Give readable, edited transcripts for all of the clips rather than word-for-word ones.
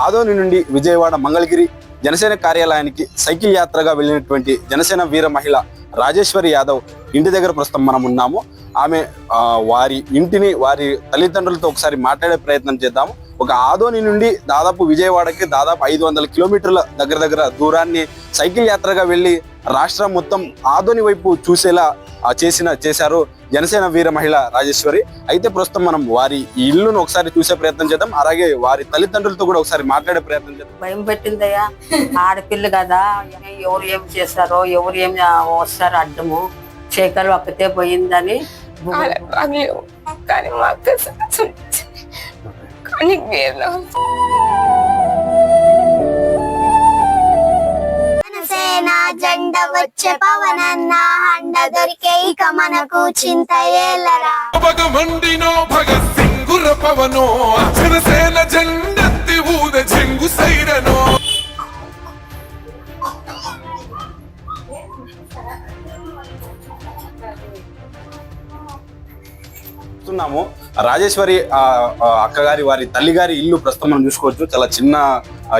ఆదోని నుండి విజయవాడ మంగళగిరి జనసేన కార్యాలయానికి సైకిల్ యాత్రగా వెళ్ళినటువంటి జనసేన వీర మహిళ రాజేశ్వరి యాదవ్ ఇంటి దగ్గర ప్రస్తుతం మనం ఉన్నాము. ఆమె వారి ఇంటిని వారి తల్లిదండ్రులతో ఒకసారి మాట్లాడే ప్రయత్నం చేద్దాము. ఒక ఆదోని నుండి దాదాపు విజయవాడకి దాదాపు 500 కిలోమీటర్ల దగ్గర దూరాన్ని సైకిల్ యాత్రగా వెళ్ళి రాష్ట్రం మొత్తం ఆదోని వైపు చూసేలా చేశారు జనసేన వీర మహిళ రాజేశ్వరి. అయితే ప్రస్తుతం మనం వారి ఇల్లును ఒకసారి చూసే ప్రయత్నం చేద్దాం, అలాగే వారి తల్లిదండ్రులతో కూడా ఒకసారి మాట్లాడే ప్రయత్నం చేద్దాం. భయం పెట్టిందయ్యా, ఆడపిల్ల కదా, ఎవరు ఏం చేస్తారో ఎవరు ఏం వస్తారో అడ్డము చేకలు ఒక్కతే పోయిందని. కానీ మాకు కానీ జనసేన జెండ వచ్చే పవనన్న అండ దొరికే ఇక మనకు చింత ఏలరా. భగవండినో భగత్ సింగుర పవనో జనసేన జెండెత్తి ఊద చెంగు సైరనో. రాజేశ్వరి అక్కగారి వారి తల్లిగారి ఇల్లు ప్రస్తుతం మనం చూసుకోవచ్చు. చాలా చిన్న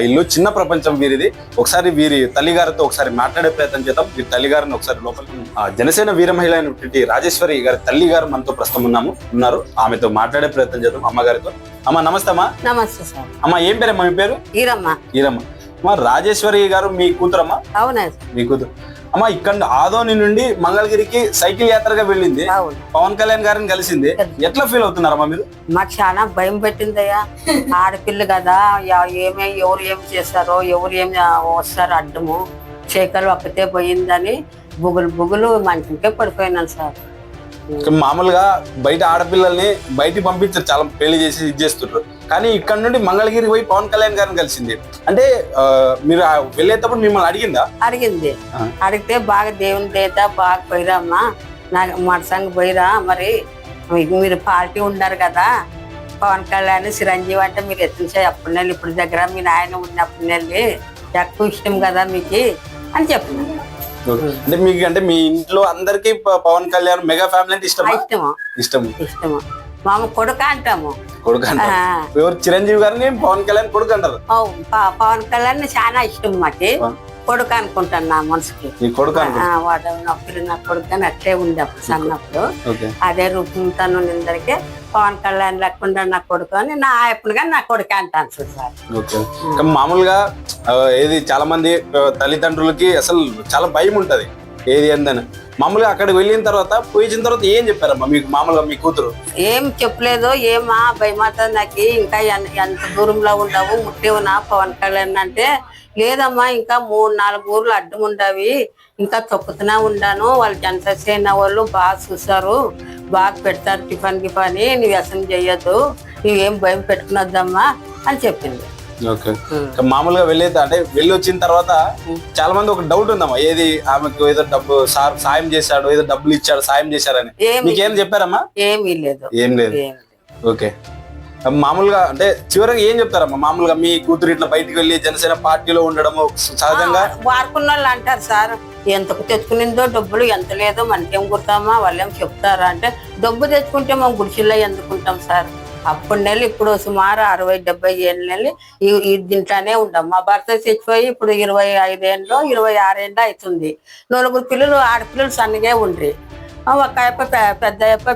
ఇల్లు, చిన్న ప్రపంచం వీరిది. ఒకసారి వీరి తల్లిగారితో ఒకసారి మాట్లాడే ప్రయత్నం చేద్దాం. వీరి తల్లిగారిని ఒకసారి లోపలికి జనసేన వీర మహిళ అయినటువంటి రాజేశ్వరి గారి తల్లిగారు మనతో ప్రస్తుతం ఉన్నారు. ఆమెతో మాట్లాడే ప్రయత్నం చేద్దాం. అమ్మగారితో. అమ్మ నమస్తే అమ్మా. నమస్తే సార్. అమ్మ ఏం పేరమ్మా మీ పేరు? ఈరమ్మ. ఈరమ్మ. అమ్మ రాజేశ్వరి గారు మీ కూతురమ్మా? అవునా మీ కూతురు. అమ్మ ఇక్కడ ఆదోని నుండి మంగళగిరికి సైకిల్ యాత్రగా వెళ్ళింది, పవన్ కళ్యాణ్ గారిని కలిసింది. ఎట్లా ఫీల్ అవుతున్నారమ్మా మీరు? మాకు చాలా భయం పెట్టిందయ్యా, ఆడపిల్ల కదా, ఎవరు ఏం చేస్తారో ఎవరు ఏం వస్తారో అడ్డము చేకలు ఒక్కతే పోయిందని బుగులు మంచికే పడిపోయినాను సార్. మామూలుగా బయట ఆడపిల్లల్ని బయటికి పంపించారు, చాలా పెళ్లి చేసి ఇది చేస్తుంటారు. కానీ ఇక్కడ నుండి మంగళగిరి పోయి పవన్ కళ్యాణ్ గారిని కలిసింది. అంటే మీరు వెళ్ళేటప్పుడు మిమ్మల్ని అడిగింది. అడిగితే బాగా దేవుని దేత బాగా పోయిరామ్మా, నాకు మనసంగా పోయిరా, మరి మీరు పార్టీ ఉన్నారు కదా, పవన్ కళ్యాణ్ చిరంజీవి అంటే మీరు ఎత్తున అప్పుడు నెల్లి ఇప్పుడు దగ్గర మీ నాయన ఉన్నప్పుడు నెల్లి ఎక్కువ ఇష్టం కదా మీకు అని చెప్పిన. అంటే మీకు అంటే మీ ఇంట్లో అందరికి పవన్ కళ్యాణ్ మెగా ఫ్యామిలీ అంటే ఇష్టము. మామ కొడుకు అంటాము. కొడుకు ఎవరు? చిరంజీవి గారిని పవన్ కళ్యాణ్ కొడుకు అంటారు. పవన్ కళ్యాణ్ చాలా ఇష్టం మాకి, కొడుకు అనుకుంటాను నా మనసుకి. వాడు నా పిల్లలు నా కొడుకు అని అట్లే ఉంది అప్పుడు సన్నప్పుడు. అదే రూపంతో నిందరికే పవన్ కళ్యాణ్ లేకుండా నా కొడుకు అని నా ఎప్పుడు కానీ నా కొడుకు అంటాను సార్. మామూలుగా ఏది చాలా మంది తల్లిదండ్రులకి అసలు చాలా భయం ఉంటది ఏది అందని. మామూలుగా అక్కడికి వెళ్ళిన తర్వాత పోయిన తర్వాత ఏం చెప్పారమ్మా మీకు? మామూలుగా మీ కూతురు ఏం చెప్పలేదు. ఏమా భయమాత నాకు ఇంకా ఎంత దూరంలో ఉండవు ముట్టేవు నా పవన్ కళ్యాణ్ అంటే, లేదమ్మా ఇంకా 3-4 ఊర్లు అడ్డం ఉండవి, ఇంకా తొక్కుతున్నా ఉండాను, వాళ్ళు జనసేన వాళ్ళు బాగా చూస్తారు, బాగా పెడతారు టిఫన్ గిఫని, నువ్వు వ్యసనం చెయ్యొద్దు, నువ్వేం భయం పెట్టుకున్నద్దమ్మా అని చెప్పింది. మామూలుగా వెళ్ళి వచ్చిన తర్వాత చాలా మంది ఒక డౌట్ ఉందమ్మా, ఏది ఆమెకు ఏదో డబ్బు సాయం చేశాడు, ఏదో డబ్బులు ఇచ్చాడు, సాయం చేశారని మీకేం చెప్పారమ్మా? ఏమీ లేదు. ఓకే. మామూలుగా అంటే చివరిగా ఏం చెప్తారమ్మా? మామూలుగా మీ కూతురు ఇట్లా బయటకు వెళ్ళి జనసేన పార్టీలో ఉండడము సహజంగా వాడుకున్న వాళ్ళు అంటారు సార్, ఎంతకు తెచ్చుకునిందో డబ్బులు ఎంత లేదో మనకేం గుర్తామా, వాళ్ళు ఏం చెప్తారా అంటే, డబ్బు తెచ్చుకుంటే మనం గుడిచిల్లో ఎందుకుంటాం సార్, అప్పుడు నెలలు ఇప్పుడు సుమారు 60-70 ఏళ్ళు ఈ దీంట్లోనే ఉంటాం. మా భర్త చచ్చిపోయి ఇప్పుడు 25 ఏళ్ళు 26 ఏళ్ళు అవుతుంది. 4 పిల్లలు ఆడపిల్లలు సన్నగా ఉండ్రి, ఒక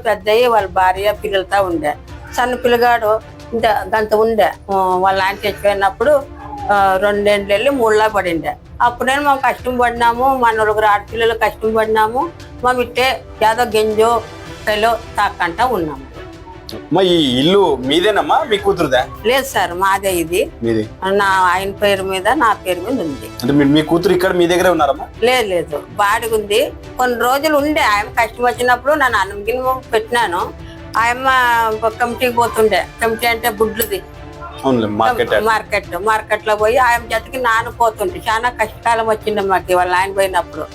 పెద్దయ్యి వాళ్ళ భార్య పిల్లలతో ఉండే, సన్న పిల్లగాడు ఇంత గంత ఉండే. వాళ్ళ ఆయన చచ్చిపోయినప్పుడు 2 ఏళ్ళు వెళ్ళి 3లా పడిండే. అప్పుడే మేము కష్టం పడినాము, మా 4 ఆడపిల్లలు కష్టం పడినాము, మేము ఇట్టే ఏదో గెంజో పెలో తాకంటా ఉన్నాము. ఈ ఇల్లు మీదేనమ్మా మీ కూతురుదా? లేదు సార్, మాదే ఇది. నా ఆయన పేరు మీద నా పేరు మీద ఉంది. అంటే మీ కూతురు ఇక్కడ మీ దగ్గరే ఉన్నారమ్మా? లేదు, బాడిగా ఉంది. కొన్ని రోజులు ఉండే, ఆయన కష్టం వచ్చినప్పుడు నన్ను అన్నం గిన్నె పెట్టినాను. ఆయమ్మ కమిటీకి పోతుండే, కమిటీ అంటే గుడ్లుది మార్కెట్ లో పోయి ఆయన జతకి నాన్న పోతుంటే చాలా కష్టకాలం వచ్చింది మాకు వాళ్ళ ఆయన పోయినప్పుడు.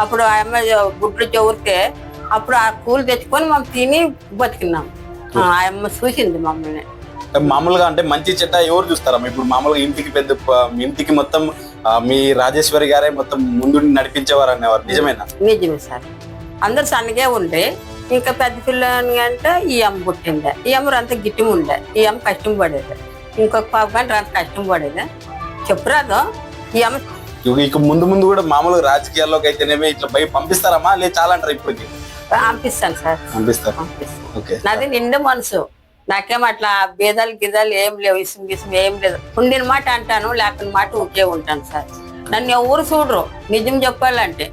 అప్పుడు ఆయమ్మ గుడ్లు చెవురితే అప్పుడు ఆ కూలు తెచ్చుకొని మేము తిని బతికినాం. ఆయమ్మ చూసింది మమ్మల్ని. మామూలుగా అంటే మంచి చెడ్డ ఎవరు చూస్తారమ్మా? ఇప్పుడు మామూలుగా ఇంటికి మొత్తం మీ రాజేశ్వరి గారే మొత్తం ముందు నడిపించేవారు అనేవారు, నిజమేనా? నిజమే సార్. అందరు సన్నగే ఉండే, ఇంకా పెద్ద పిల్లని అంటే ఈ అమ్మ పుట్టిండే, ఈ అమ్మ అంత గిట్టిం ఉండే, ఈ అమ్మ కష్టం పడేది. ఇంకొక పాప కానీ రాని కష్టం పడేది చెప్పురాదు ఈ అమ్మ ఇక ముందు ముందు కూడా మామూలుగా రాజకీయాల్లోకి అయితేనేమి ఇట్లా బయట పంపిస్తారమ్మా లేదు చాలా అంటారు ఇప్పటికి? పంపిస్తాను సార్, పంపిస్తారు. పంపిస్తాను. ఓకే. నాది నిండు మనసు, నాకేం అట్లా భేదాలు గిదాలు ఏం లేవు, ఇసుం గిసుం ఏం లేదు. ఉండిన మాట అంటాను, లేకపోయిన మాట ఊకే ఉంటాను సార్. నన్ను ఎవరు చూడరు నిజం చెప్పాలంటే.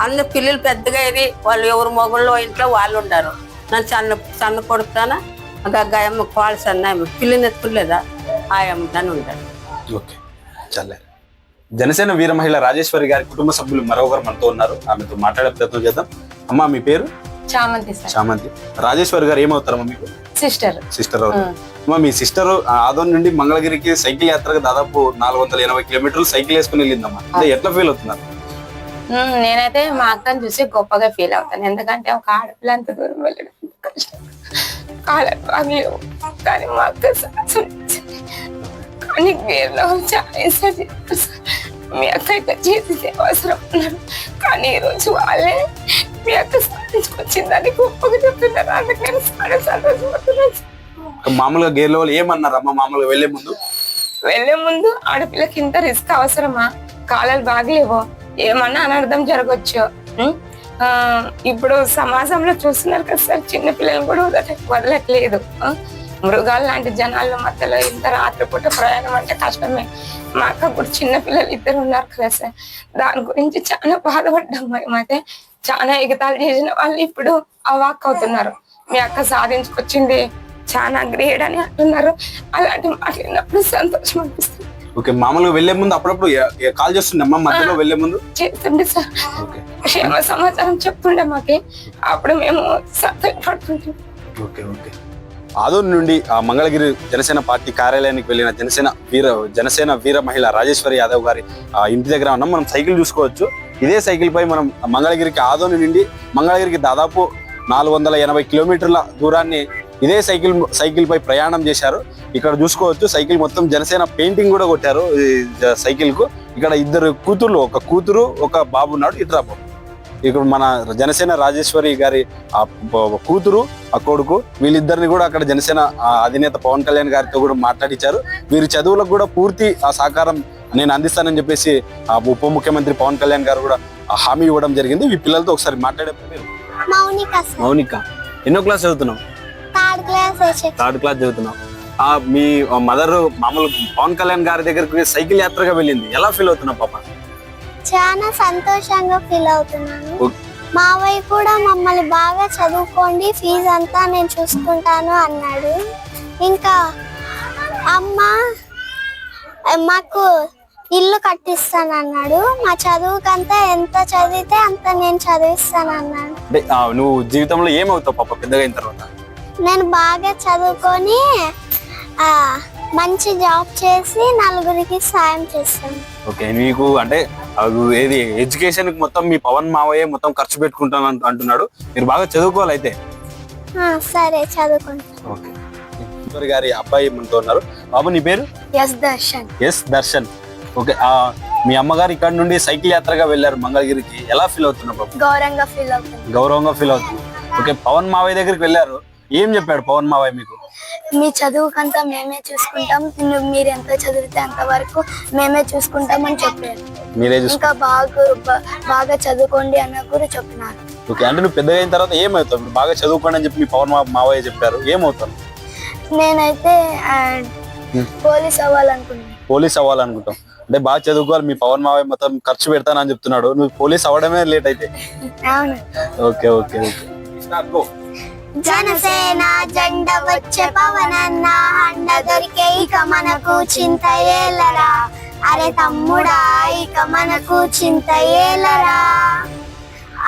అందరు పిల్లలు పెద్దగా అయ్యి వాళ్ళు ఎవరు మొగుళ్ళు ఇంట్లో వాళ్ళు ఉండారు. నన్ను సన్న కొడుతానా గగ్గమ్మ కాళ్ళు సన్న పిల్లలు ఎత్తుకోలేదా ఆయమ్మ నన్ను ఉంటాను. ఓకే, చల్లే. జనసేన వీర మహిళ రాజేశ్వరి గారి కుటుంబ సభ్యులు మరొకరు మనతో ఉన్నారు, ఆమెతో మాట్లాడే ప్రయత్నం చేద్దాం. అమ్మా మీ పేరు? చామంతి సార్. చామంతి. రాజేశ్వరి గారు ఏమవుతారమ్మా మీకు? సిస్టర్. సిస్టర్ అవుతారు. అమ్మా మీ సిస్టర్ ఆదోన్ నుండి మంగళగిరికి సైకిల్ యాత్రగా దాదాపు 480 కిలోమీటర్లు సైకిల్ వేసుకుని వెళ్ళిందమ్మా. అంటే ఎట్లా ఫీల్ అవుతున్నారు? నేనైతే మా అక్కని చూసి గొప్పగా ఫీల్ అవుతాను. ఎందుకంటే ఒక ఆడపిల్ల అంత దూరం వెళ్ళడం కష్టం, కాళ్ళకు బాగలేవు. కానీ మా అక్క కానీ వేరులో చాలా ఇస్తారు. మీ అక్క ఇక్కడ చేసేది అవసరం ఉన్నారు, కానీ ఈరోజు వాళ్ళే మీ అక్క సాధించుకొచ్చిందని గొప్పగా చెప్తున్నారు. అందుకు నేను చాలా సంతోషపడుతున్నాను. మామూలుగా గేర్ల వాళ్ళు ఏమన్నారమ్మా మామూలుగా వెళ్లే ముందు? ఆడపిల్లకి ఇంత రిస్క్ అవసరమా? కాలాలు బాగలేవు, ఏమన్నా అనర్థం జరగచ్చు. ఇప్పుడు సమాజంలో చూస్తున్నారు కదా సార్, చిన్న పిల్లలు కూడా వదలట్లేదు. మృగాలు లాంటి జనాల మధ్యలో ఇంత రాత్రిపూట ప్రయాణం అంటే కష్టమే. మా అక్క కూడా చిన్న పిల్లలు 2 ఉన్నారు కదా సార్, దాని గురించి చాలా బాధపడ్డాం. మేమైతే చాలా ఎగతాలు చేసిన వాళ్ళు ఇప్పుడు అవాక్ అవుతున్నారు. మీ అక్క సాధించుకొచ్చింది, చాలా గ్రేట్ అని అంటున్నారు. అలాంటి మాట్లాడినప్పుడు సంతోషం అనిపిస్తుంది. ఓకే, మామూలుగా వెళ్లే ముందు అప్పుడప్పుడు కాల్ చేస్తుండమ్మా మధ్యలో వెళ్లే ముందు? చేస్తుండే సార్, క్షేమ సమాచారం చెప్తుండే మాకి, అప్పుడు మేము సంతోషపడుతుంటాం. Okay okay. ఆదోన్ నుండి మంగళగిరి జనసేన పార్టీ కార్యాలయానికి వెళ్ళిన జనసేన వీర మహిళ రాజేశ్వరి యాదవ్ గారి ఇంటి దగ్గర ఉన్నాం. మనం సైకిల్ చూసుకోవచ్చు. ఇదే సైకిల్ పై మనం మంగళగిరికి ఆదోన్ నుండి మంగళగిరికి దాదాపు 480 కిలోమీటర్ల దూరాన్ని ఇదే సైకిల్ పై ప్రయాణం చేశారు. ఇక్కడ చూసుకోవచ్చు సైకిల్ మొత్తం జనసేన పెయింటింగ్ కూడా కొట్టారు ఈ సైకిల్ కు. ఇక్కడ 2 కూతుర్లు, ఒక కూతురు ఒక బాబు ఉన్నాడు. ఇట్రా ఇక్కడ మన జనసేన రాజేశ్వరి గారి కూతురు ఆ కొడుకు, వీళ్ళిద్దరిని కూడా అక్కడ జనసేన అధినేత పవన్ కళ్యాణ్ గారితో కూడా మాట్లాడించారు. వీరి చదువులకు కూడా పూర్తి సహకారం నేను అందిస్తానని చెప్పేసి ఉప ముఖ్యమంత్రి పవన్ కళ్యాణ్ గారు కూడా హామీ ఇవ్వడం జరిగింది. ఈ పిల్లలతో ఒకసారి మాట్లాడే. మౌనిక, ఎన్నో క్లాస్ చదువుతున్నావు? థర్డ్ క్లాస్ చదువుతున్నావు. మీ మదర్ మామూలు పవన్ కళ్యాణ్ గారి దగ్గరికి సైకిల్ యాత్రగా వెళ్ళింది, ఎలా ఫీల్ అవుతున్నావు పాప? చాలా సంతోషంగా ఫీల్ అవుతున్నాను. మావయ్య కూడా మమ్మల్ని బాగా చదువుకోండి, ఫీజు అంతా నేను చూసుకుంటాను అన్నాడు. ఇంకా అమ్మ మాకు ఇల్లు కట్టిస్తాను అన్నాడు. మా చదువుకంతా ఎంత చదివితే అంత నేను చదివిస్తాను అన్నాడు. నువ్వు జీవితంలో ఏమవుతావు పాప పెద్దగా అయిన తర్వాత? నేను బాగా చదువుకొని మంచి జాబ్ చేసి నలుగురికి సాయం చేస్తాను. ఓకే, నీకు అంటే ఏది ఎడ్యుకేషన్ కి మొత్తం మీ పవన్ మావయ్య మొత్తం ఖర్చు పెట్టుకుంటాను అంటున్నాడు. మీరు బాగా చదువుకోవాలి అయితే. సరే చదువుకుంటాను. ఓకే, గారి అబ్బాయి మనతో ఉన్నారు. బాబు నీ పేరు? ఎస్ దర్శన్. ఓకే, మీ అమ్మగారు ఇక్కడ నుండి సైకిల్ యాత్రగా వెళ్ళారు మంగళగిరికి, ఎలా ఫీల్ అవుతున్నారు బాబు? గౌరవంగా ఫీల్ అవుతుంది. ఓకే, పవన్ మావయ్య దగ్గరికి వెళ్ళారు, ఏం చెప్పాడు పవన్ మావయ్య మీకు? మీ చదువుకంతా మేమే చూసుకుంటాం, మీరు ఎంత చదివితే అంత వరకు మేమే చూసుకుంటాం అని చెప్పారు. ఇంకా బాగా చదువుకోండి అన్న కూడా చెప్పినారు. ఓకే, అంటే నువ్వు పెద్దగా అయిన తర్వాత ఏమవుతావు? ఇప్పుడు బాగా చదువుకోండి అని చెప్పి మీ పవన్ మావయ్య చెప్పారు, ఏమవుతావు? నేనైతే పోలీస్ అవ్వాలనుకుంటాం. అంటే బాగా చదువుకోవాలి, మీ పవన్ మావయ్య మొత్తం ఖర్చు పెడతానని చెప్తున్నాడు, నువ్వు పోలీస్ అవ్వడమే లేట్ అయితే. అవును. Okay okay okay. జనసేన జెండ వచ్చే పవనన్న అండ దొరికే ఇక మనకు చింత ఏలరా. అరే తమ్ముడా ఇక మనకు చింత ఏలరా.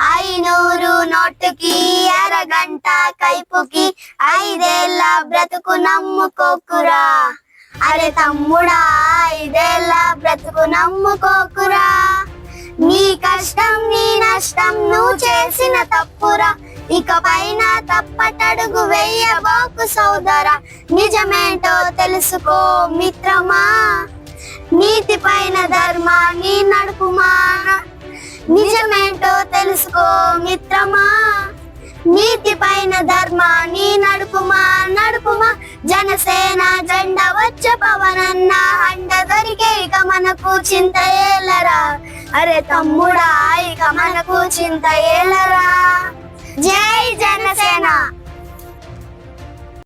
500 నోటుకి అరగంట కైపుకి 5 ఏళ్ల బ్రతుకు నమ్ముకోకురా. అరే తమ్ముడా 5 ఏళ్ల బ్రతుకు నమ్ముకోకురా. నీ కష్టం నీ నష్టం నువ్వు చేసిన తప్పురా. ఇక పైన తప్పటడుగు వెయ్యబోకు సోదరా. నిజమేంటో తెలుసుకో మిత్రమా, నీతి పైన ధర్మాన్ని నడుపుమా. నిజమేంటో తెలుసుకో మిత్రమా, నీతి పైన ధర్మాన్ని నడుపుమా నడుపుమా జనసేన జెండా వచ్చే పవనన్న అండ దొరికే ఇక మనకు చింత ఏలరా అరే తమ్ముడా ఇక మనకు చింత ఏలరా జై జనసేన